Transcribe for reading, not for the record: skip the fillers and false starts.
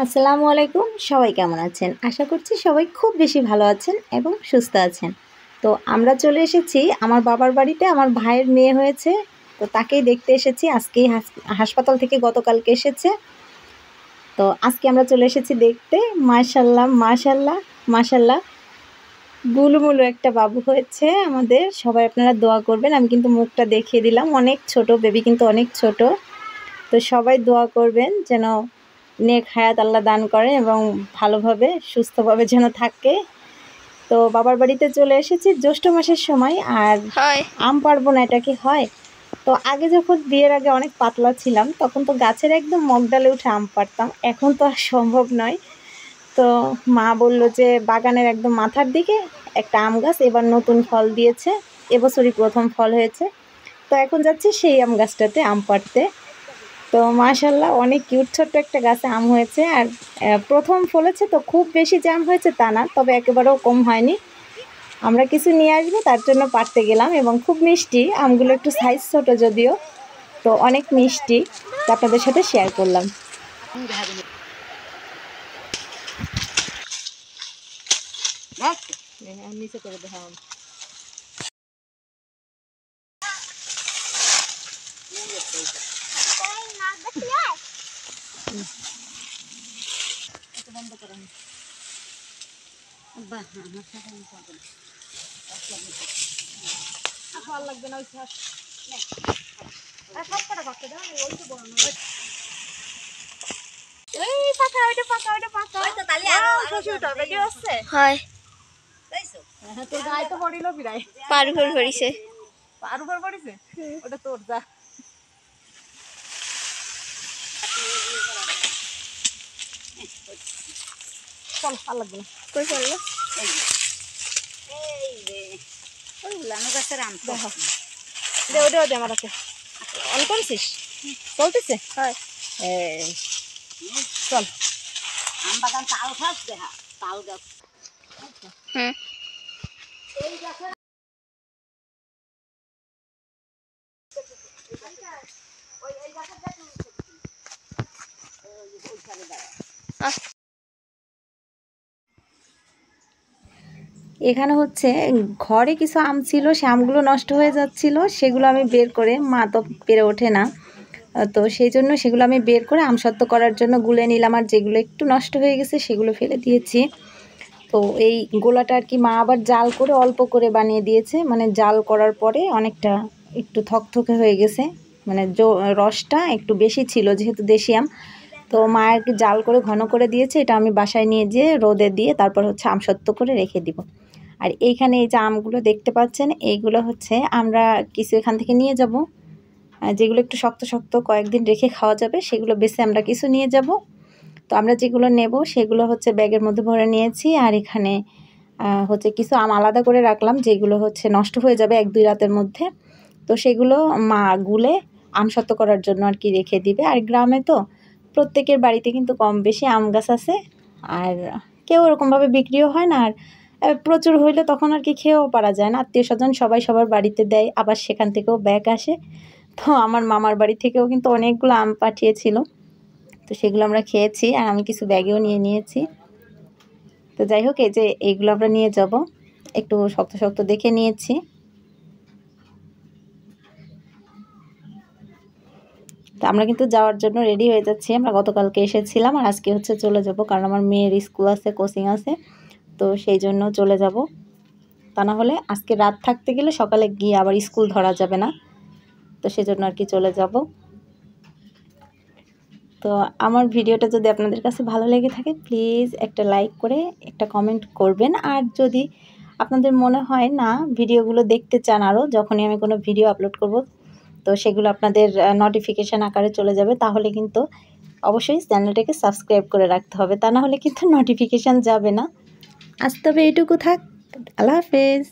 আসসালামু আলাইকুম। সবাই কেমন আছেন? আশা করছি সবাই খুব বেশি ভালো আছেন এবং সুস্থ আছেন। তো আমরা চলে এসেছি আমার বাবার বাড়িতে। আমার ভাইয়ের মেয়ে হয়েছে, তো তাকেই দেখতে এসেছি। আজকেই হাসপাতাল থেকে গতকালকে এসেছে। তো আজকে আমরা চলে এসেছি দেখতে। মাশাআল্লাহ মাশাআল্লাহ মাশাআল্লাহ, বুলুমুলু একটা বাবু হয়েছে আমাদের। সবাই আপনারা দোয়া করবেন। আমি কিন্তু মুখটা দেখিয়ে দিলাম, অনেক ছোট বেবি, কিন্তু অনেক ছোট। তো সবাই দোয়া করবেন যেন নেক হায়াত আল্লাহ দান করে এবং ভালোভাবে সুস্থভাবে যেন থাকে। তো বাবার বাড়িতে চলে এসেছি জ্যৈষ্ঠ মাসের সময়, আর আম পারবো না, এটা কি হয়? তো আগে যখন বিয়ের আগে অনেক পাতলা ছিলাম, তখন তো গাছের একদম মগডালে উঠে আম পারতাম। এখন তো আর সম্ভব নয়। তো মা বলল যে বাগানের একদম মাথার দিকে একটা আম গাছ এবার নতুন ফল দিয়েছে, এবছরই প্রথম ফল হয়েছে। তো এখন যাচ্ছি সেই আম গাছটাতে আম পাড়তে। তো মাশাআল্লাহ অনেক কিউট ছোট্ট একটা গাছে আম হয়েছে। আর প্রথম ফলেছে, তো খুব বেশি যে আম হয়েছে তা না, তবে একেবারেও কম হয়নি। আমরা কিছু নিয়ে আসবো তার জন্য পাড়তে গেলাম, এবং খুব মিষ্টি আমগুলো, একটু সাইজ ছোট যদিও, তো অনেক মিষ্টি। তো আপনাদের সাথে শেয়ার করলাম। নিচে করে দেখালাম। বন্ধ করেন। ভালো লাগবে না ওই সব কটা করতে দাও, ওই তো বড় নয়। এই পাকা ওইটা পাকা ওইটা পাকা, ওই তো তালি আরো শ্বশুরটা ভিডিও আছে হয় তাইছো। হ্যাঁ তো গায় তো পড়িল বিরাই পার উপর পড়িছে, পার উপর পড়িছে, ওটা তোর যা। চল ভালো লাগবে না, কই চললো? এই রে ওই উলানো গাছের আম তো দে, ওটা দে আমার কাছে। অন করছিস? চলতেছে? হয়। এই চল আম বাগান তাল গাছ দেখা, তাল গাছ। হুম এই গাছের ওই এই গাছের গাছ ওইখানে দাঁড়া। এখানে হচ্ছে ঘরে কিছু আম ছিল, সে আমগুলো নষ্ট হয়ে যাচ্ছিল, সেগুলো আমি বের করে, মা তো পেরে ওঠে না, তো সেই জন্য সেগুলো আমি বের করে আমসত্ত্ব করার জন্য গুলে নিলাম। আর যেগুলো একটু নষ্ট হয়ে গেছে সেগুলো ফেলে দিয়েছি। তো এই গোলাটা আর কি মা আবার জাল করে অল্প করে বানিয়ে দিয়েছে, মানে জাল করার পরে অনেকটা একটু থকথকে হয়ে গেছে, মানে রসটা একটু বেশি ছিল যেহেতু দেশি আম। তো মা আর কি জাল করে ঘন করে দিয়েছে, এটা আমি বাসায় নিয়ে যেয়ে রোদে দিয়ে তারপর হচ্ছে আমসত্ত্ব করে রেখে দিব। আর এইখানে এই যে আমগুলো দেখতে পাচ্ছেন, এইগুলো হচ্ছে আমরা কিছু এখান থেকে নিয়ে যাব, যেগুলো একটু শক্ত শক্ত কয়েকদিন রেখে খাওয়া যাবে, সেগুলো বেছে আমরা কিছু নিয়ে যাব। তো আমরা যেগুলো নেব সেগুলো হচ্ছে ব্যাগের মধ্যে ভরে নিয়েছি। আর এখানে হচ্ছে কিছু আম আলাদা করে রাখলাম, যেগুলো হচ্ছে নষ্ট হয়ে যাবে 1-2 রাতের মধ্যে। তো সেগুলো মা গুলে আমসত্ত্ব করার জন্য আর কি রেখে দিবে। আর গ্রামে তো প্রত্যেকের বাড়িতে কিন্তু কম বেশি আম গাছ আছে, আর কেউ ওরকমভাবে বিক্রিও হয় না। আর প্রচুর হইলে তখন আর কি খেয়েও পারা যায় না, আত্মীয় স্বজন সবাই সবার বাড়িতে দেয়, আবার সেখান থেকেও ব্যাগ আসে। তো আমার মামার বাড়ি থেকেও কিন্তু অনেকগুলো আম পাঠিয়েছিল, তো সেগুলো আমরা খেয়েছি। আর আমি কিছু ব্যাগেও নিয়ে নিয়েছি। তো যাই হোক, এই যে এইগুলো আমরা নিয়ে যাব, একটু শক্ত শক্ত দেখে নিয়েছি। তো আমরা কিন্তু যাওয়ার জন্য রেডি হয়ে যাচ্ছি। আমরা গতকালকে এসেছিলাম, আর আজকে হচ্ছে চলে যাব, কারণ আমার মেয়ের স্কুল আছে, কোচিং আছে, তো সেই জন্য চলে যাব। তা না হলে আজকে রাত থাকতে গেলে সকালে গিয়ে আবার স্কুল ধরা যাবে না, তো সেজন্য আর কি চলে যাব। তো আমার ভিডিওটা যদি আপনাদের কাছে ভালো লেগে থাকে, প্লিজ একটা লাইক করে একটা কমেন্ট করবেন। আর যদি আপনাদের মনে হয় না ভিডিওগুলো দেখতে চান আরও, যখনই আমি কোনো ভিডিও আপলোড করব, তো সেগুলো আপনাদের নোটিফিকেশান আকারে চলে যাবে, তাহলে কিন্তু অবশ্যই চ্যানেলটাকে সাবস্ক্রাইব করে রাখতে হবে, তা না হলে কিন্তু নোটিফিকেশান যাবে না। আজ তবে এইটুকু থাক। আল্লাহ হাফেজ।